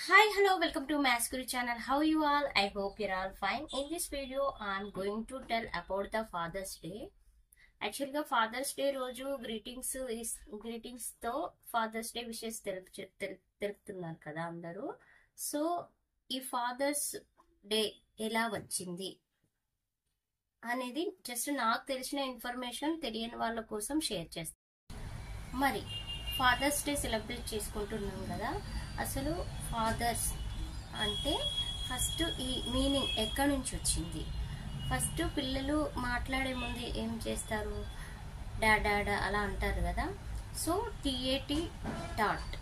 Hi, hello, welcome to Mascuri channel. How you all? I hope you're all fine. In this video, I'm going to tell about the Father's Day. Actually, Father's Day రోజు greetings తో Father's Day wishes తెలుపుతున్నారు కదా అందరూ. So ఈ Father's Day ఎలా వచ్చింది అనేది just నాకు తెలిసిన ఇన్ఫర్మేషన్ తెలియని వాళ్ళ కోసం షేర్ చేస్తాను. మరి ఫాదర్స్ డే సెలబ్రేట్ చేసుకుంటున్నాం కదా, అసలు ఫాదర్స్ అంటే ఫస్ట్ ఈ మీనింగ్ ఎక్కడి నుంచి వచ్చింది? ఫస్ట్ పిల్లలు మాట్లాడే ముందు ఏం చేస్తారు? డాడా అలా అంటారు కదా. So T A T tat,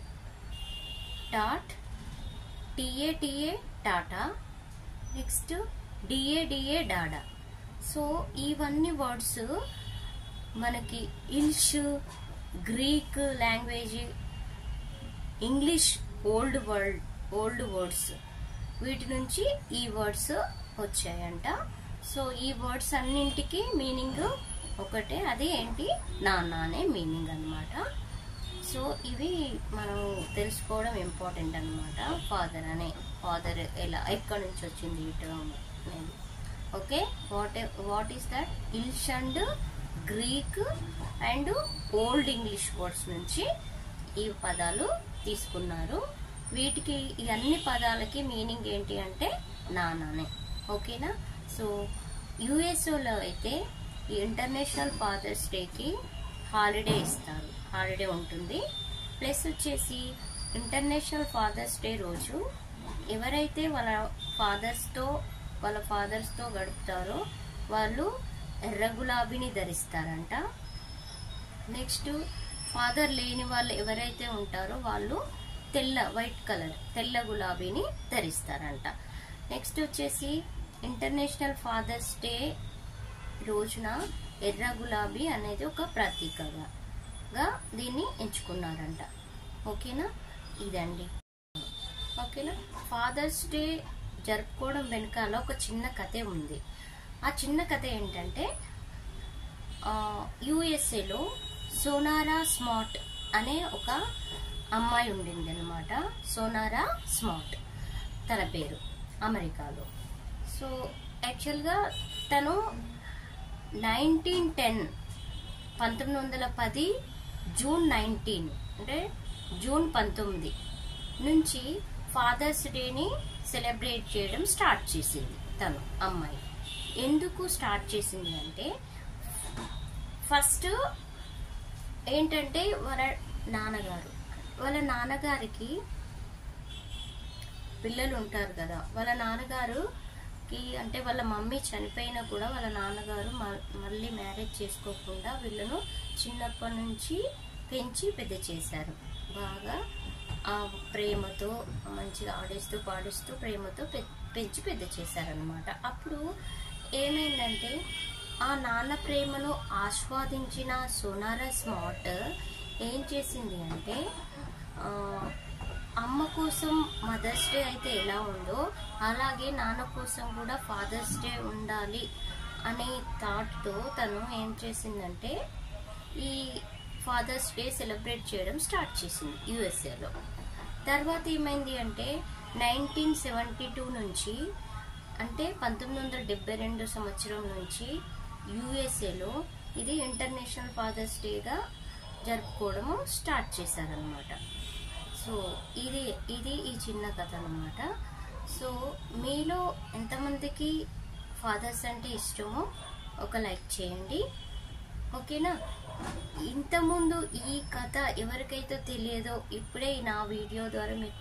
T A tata, next D A dada. So ఇవన్నీ వర్డ్స్ మనకి Greek language, English old words వీటి నుంచి ఈ వర్డ్స్ వచ్చాయంట. సో ఈ వర్డ్స్ అన్నింటికి మీనింగ్ ఒకటే, అది ఏంటి? నాన్న అనే మీనింగ్ అనమాట. సో ఇవి మనం తెలుసుకోవడం ఇంపార్టెంట్ అనమాట. ఫాదర్ ఎలా, ఎక్కడి నుంచి వచ్చింది ఈ టర్మ్ అనేది. Okay, what is that? Welsh and Greek and old English words నుంచి ఈ పదాలు తీసుకున్నారు. వీటికి ఈ అన్ని పదాలకి మీనింగ్ ఏంటి అంటే నాన్ననే. ఓకేనా? సో యుఎస్ఓలో అయితే ఈ ఇంటర్నేషనల్ ఫాదర్స్ డేకి హాలిడే ఇస్తారు, హాలిడే ఉంటుంది. ప్లస్ వచ్చేసి ఇంటర్నేషనల్ ఫాదర్స్ డే రోజు ఎవరైతే వాళ్ళ ఫాదర్స్తో గడుపుతారో వాళ్ళు ఎర్ర గులాబీని ధరిస్తారంట. నెక్స్ట్ ఫాదర్ లేని వాళ్ళు ఎవరైతే ఉంటారో వాళ్ళు వైట్ కలర్ తెల్ల గులాబీని ధరిస్తారంట. నెక్స్ట్ వచ్చేసి ఇంటర్నేషనల్ ఫాదర్స్ డే రోజున ఎర్ర గులాబీ అనేది ఒక ప్రతీకగా దీన్ని ఎంచుకున్నారంట. ఓకేనా? ఇదండి. ఓకేనా? ఫాదర్స్ డే జరుపుకోవడం వెనకాల ఒక చిన్న కథే ఉంది. ఆ చిన్న కథ ఏంటంటే, యుఎస్ఏలో సోనారా స్మార్ట్ అనే ఒక అమ్మాయి ఉండింది అనమాట. సోనారా స్మార్ట్ తన పేరు, అమెరికాలో. సో యాక్చువల్గా తను 1910 జూన్ 19 అంటే జూన్ 19 నుంచి ఫాదర్స్ డేని సెలబ్రేట్ చేయడం స్టార్ట్ చేసింది తను, అమ్మాయి. ఎందుకు స్టార్ట్ చేసింది అంటే, ఫస్ట్ ఏంటంటే వాళ్ళ నాన్నగారికి పిల్లలు ఉంటారు కదా. వాళ్ళ నాన్నగారుకి అంటే వాళ్ళ మమ్మీ చనిపోయినా కూడా వాళ్ళ నాన్నగారు మళ్ళీ మ్యారేజ్ చేసుకోకుండా వీళ్ళను చిన్నప్పటి నుంచి పెంచి పెద్ద చేశారు. బాగా ఆ ప్రేమతో మంచిగా ఆడిస్తూ పాడిస్తూ ప్రేమతో పెంచి పెద్ద చేశారనమాట. అప్పుడు ఏమైందంటే, ఆ నాన్న ప్రేమను ఆస్వాదించిన సోనారా స్మార్ట్ ఏం చేసింది అంటే, అమ్మ కోసం మదర్స్ డే అయితే ఎలా ఉందో అలాగే నాన్న కోసం కూడా ఫాదర్స్ డే ఉండాలి అనే థాట్తో తను ఏం చేసిందంటే ఈ ఫాదర్స్ డే సెలబ్రేట్ చేయడం స్టార్ట్ చేసింది యుఎస్ఏలో. తర్వాత ఏమైంది అంటే 1972 నుంచి అంటే 1972 సంవత్సరం నుంచి యుఎస్ఏలో ఇది ఇంటర్నేషనల్ ఫాదర్స్ డేగా జరుపుకోవడము స్టార్ట్ చేశారనమాట. సో ఇది ఈ చిన్న కథ అనమాట. సో మీలో ఎంతమందికి ఫాదర్స్ అంటే ఇష్టమో ఒక లైక్ చేయండి. ఓకేనా? ఇంతకుముందు ఈ కథ ఎవరికైతే తెలియదో ఇప్పుడే నా వీడియో ద్వారా మీకు